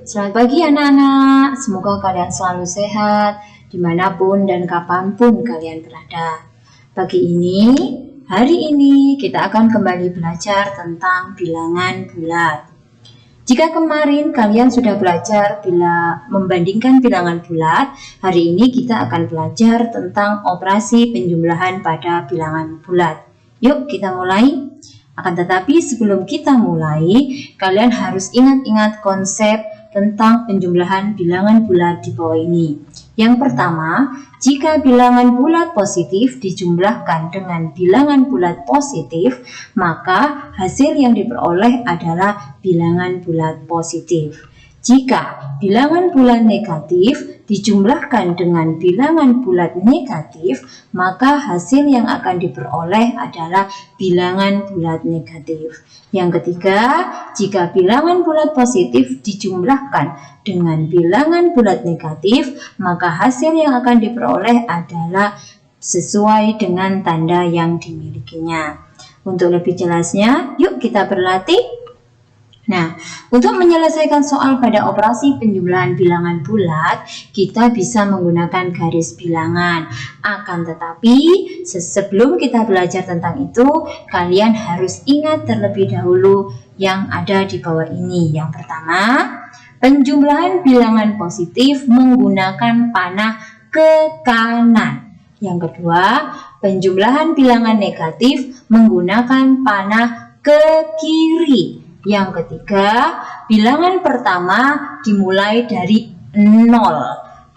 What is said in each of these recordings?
Selamat pagi anak-anak, semoga kalian selalu sehat dimanapun dan kapanpun kalian berada. Hari ini kita akan kembali belajar tentang bilangan bulat. Jika kemarin kalian sudah belajar membandingkan bilangan bulat, hari ini kita akan belajar tentang operasi penjumlahan pada bilangan bulat. Yuk kita mulai. Akan tetapi sebelum kita mulai, kalian harus ingat-ingat konsep tentang penjumlahan bilangan bulat di bawah ini. Yang pertama, jika bilangan bulat positif dijumlahkan dengan bilangan bulat positif, maka hasil yang diperoleh adalah bilangan bulat positif. Jika bilangan bulat negatif dijumlahkan dengan bilangan bulat negatif, maka hasil yang akan diperoleh adalah bilangan bulat negatif. Yang ketiga, jika bilangan bulat positif dijumlahkan dengan bilangan bulat negatif, maka hasil yang akan diperoleh adalah sesuai dengan tanda yang dimilikinya. Untuk lebih jelasnya, yuk kita berlatih. Nah, untuk menyelesaikan soal pada operasi penjumlahan bilangan bulat, kita bisa menggunakan garis bilangan. Akan tetapi, sebelum kita belajar tentang itu, kalian harus ingat terlebih dahulu yang ada di bawah ini. Yang pertama, penjumlahan bilangan positif menggunakan panah ke kanan. Yang kedua, penjumlahan bilangan negatif menggunakan panah ke kiri. Yang ketiga, bilangan pertama dimulai dari 0.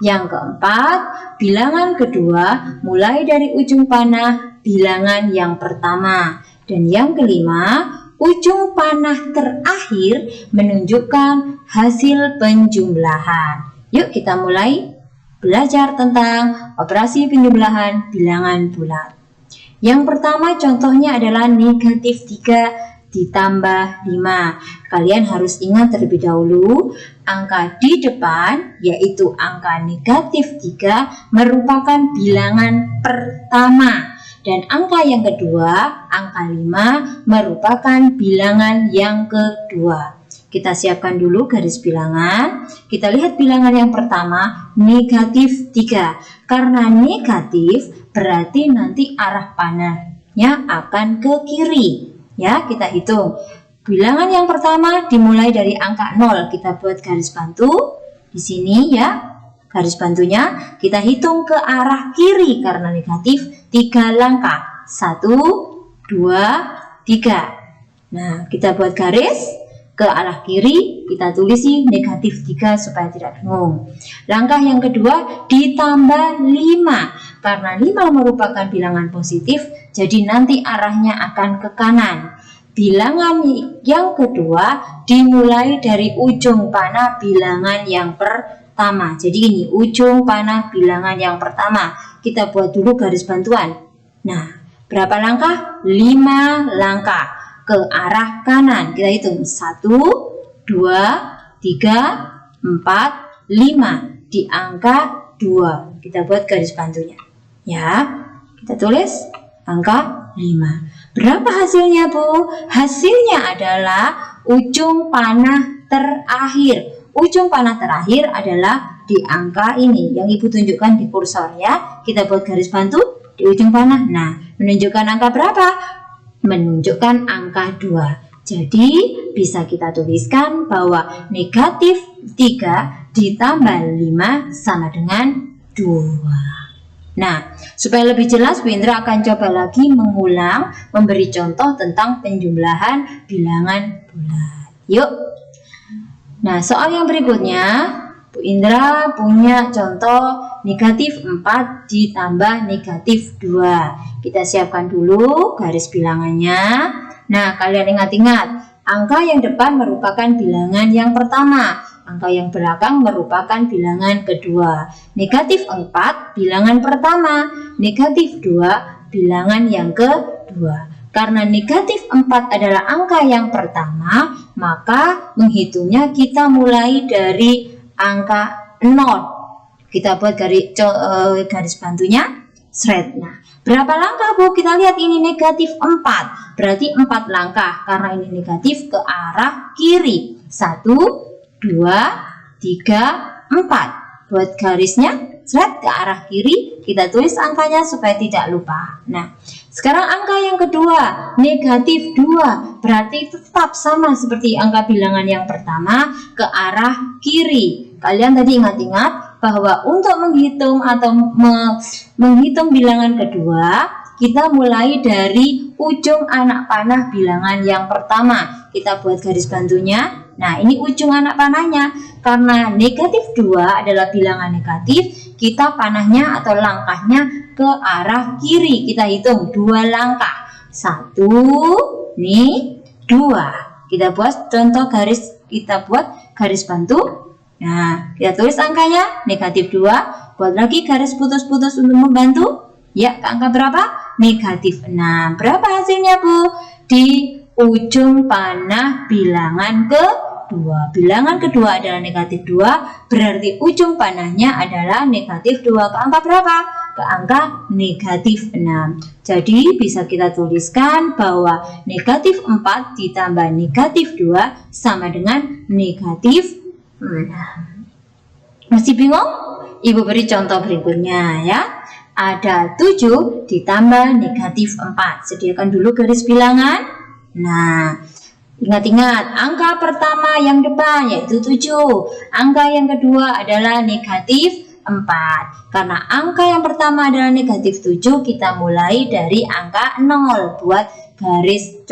Yang keempat, bilangan kedua mulai dari ujung panah bilangan yang pertama. Dan yang kelima, ujung panah terakhir menunjukkan hasil penjumlahan. Yuk kita mulai belajar tentang operasi penjumlahan bilangan bulat. Yang pertama contohnya adalah negatif 3 ditambah 5. Kalian harus ingat terlebih dahulu, angka di depan yaitu angka negatif 3 merupakan bilangan pertama. Dan angka yang kedua, angka 5 merupakan bilangan yang kedua. Kita siapkan dulu garis bilangan. Kita lihat bilangan yang pertama, negatif 3. Karena negatif berarti nanti arah panahnya akan ke kiri. Ya, kita hitung. Bilangan yang pertama dimulai dari angka 0. Kita buat garis bantu di sini ya. Garis bantunya kita hitung ke arah kiri karena negatif 3 langkah. 1, 2, 3. Nah, kita buat garis ke arah kiri, kita tulis negatif 3 supaya tidak bingung. Langkah yang kedua ditambah 5. Karena 5 merupakan bilangan positif, jadi nanti arahnya akan ke kanan. Bilangan yang kedua dimulai dari ujung panah bilangan yang pertama. Jadi ini ujung panah bilangan yang pertama. Kita buat dulu garis bantuan. Nah, berapa langkah? 5 langkah ke arah kanan. Kita hitung 1, 2, 3, 4, 5 di angka 2. Kita buat garis bantunya. Ya, kita tulis angka 5. Berapa hasilnya, Bu? Hasilnya adalah ujung panah terakhir. Ujung panah terakhir adalah di angka ini yang Ibu tunjukkan di kursor ya. Kita buat garis bantu di ujung panah. Nah, menunjukkan angka berapa? Menunjukkan angka 2. Jadi, bisa kita tuliskan bahwa negatif 3 ditambah 5 sama dengan 2. Nah, supaya lebih jelas, Bu Indra akan coba lagi mengulang memberi contoh tentang penjumlahan bilangan bulat. Yuk. Nah, soal yang berikutnya, Bu Indra punya contoh negatif 4 ditambah negatif 2. Kita siapkan dulu garis bilangannya. Nah, kalian ingat-ingat, angka yang depan merupakan bilangan yang pertama. Angka yang belakang merupakan bilangan kedua. Negatif 4 bilangan pertama. Negatif 2 bilangan yang kedua. Karena negatif 4 adalah angka yang pertama, maka menghitungnya kita mulai dari angka 0. Kita buat garis bantunya. Nah, berapa langkah, Bu? Kita lihat ini negatif 4. Berarti 4 langkah. Karena ini negatif ke arah kiri. 1, 2, 3, 4. Buat garisnya ke arah kiri, kita tulis angkanya supaya tidak lupa. Nah, sekarang angka yang kedua, negatif 2, berarti tetap sama seperti angka bilangan yang pertama, ke arah kiri. Kalian tadi ingat-ingat bahwa untuk menghitung atau menghitung bilangan kedua, kita mulai dari ujung anak panah bilangan yang pertama. Kita buat garis bantunya. Nah, ini ujung anak panahnya. Karena negatif 2 adalah bilangan negatif, kita panahnya atau langkahnya ke arah kiri. Kita hitung 2 langkah. 1, nih, 2. Kita buat contoh garis, kita buat garis bantu. Nah, kita tulis angkanya negatif 2. Buat lagi garis putus-putus untuk membantu. Ya, ke angka berapa? Negatif 6. Berapa hasilnya, Bu? Di ujung panah bilangan kedua. Bilangan kedua adalah negatif 2, berarti ujung panahnya adalah negatif 2. Ke angka berapa? Ke angka negatif 6. Jadi bisa kita tuliskan bahwa negatif 4 ditambah negatif 2 sama dengan negatif 6. Masih bingung? Ibu beri contoh berikutnya ya. Ada 7 ditambah negatif 4. Sediakan dulu garis bilangan. Nah, ingat-ingat angka pertama yang depan yaitu 7. Angka yang kedua adalah negatif 4. Karena angka yang pertama adalah negatif 7, kita mulai dari angka 0 buat garis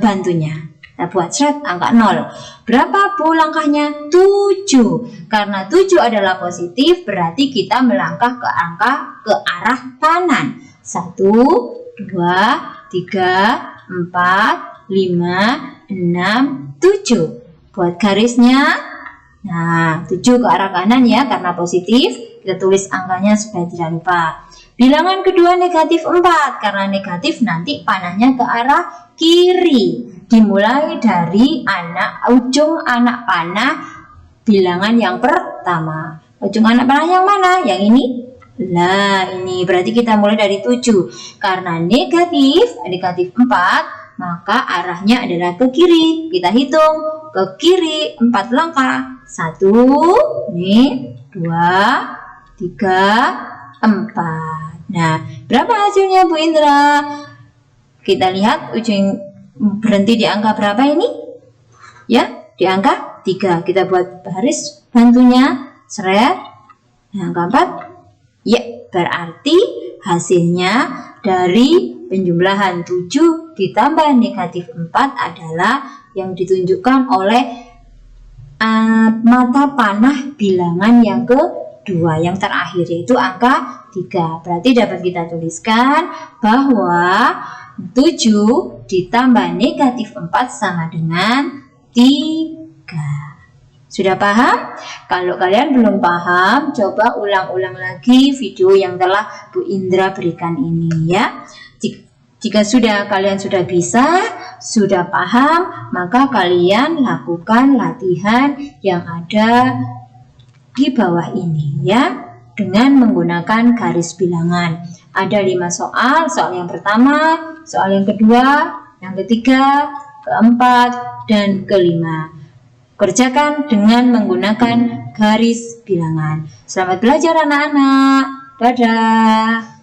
bantunya. Kita buat angka 0. Berapa, Bu, langkahnya? 7. Karena 7 adalah positif, berarti kita melangkah ke arah kanan. 1, 2, 3, 4, 5, 6, 7. Buat garisnya. Nah, 7 ke arah kanan ya, karena positif. Kita tulis angkanya supaya tidak lupa. Bilangan kedua negatif 4. Karena negatif nanti panahnya ke arah kiri. Dimulai dari ujung anak panah bilangan yang pertama. Ujung anak panah yang mana? Yang ini? Nah, ini berarti kita mulai dari 7. Karena negatif 4, maka arahnya adalah ke kiri. Kita hitung ke kiri 4 langkah. 1, nih, 2, 3, 4. Nah, berapa hasilnya, Bu Indra? Kita lihat ujung berhenti di angka berapa ini? Ya, di angka 3. Kita buat garis bantunya. Nah, angka 4. Ya, berarti hasilnya dari penjumlahan 7 ditambah negatif 4 adalah yang ditunjukkan oleh mata panah bilangan yang kedua, yang terakhir, yaitu angka 3. Berarti dapat kita tuliskan bahwa 7 ditambah negatif 4 sama dengan 3. Sudah paham? Kalau kalian belum paham, coba ulang-ulang lagi video yang telah Bu Indra berikan ini ya. Jika kalian sudah bisa, sudah paham, maka kalian lakukan latihan yang ada di bawah ini ya, dengan menggunakan garis bilangan. Ada 5 soal. Soal yang pertama, soal yang kedua, yang ketiga, keempat, dan kelima. Kerjakan dengan menggunakan garis bilangan. Selamat belajar anak-anak. Dadah.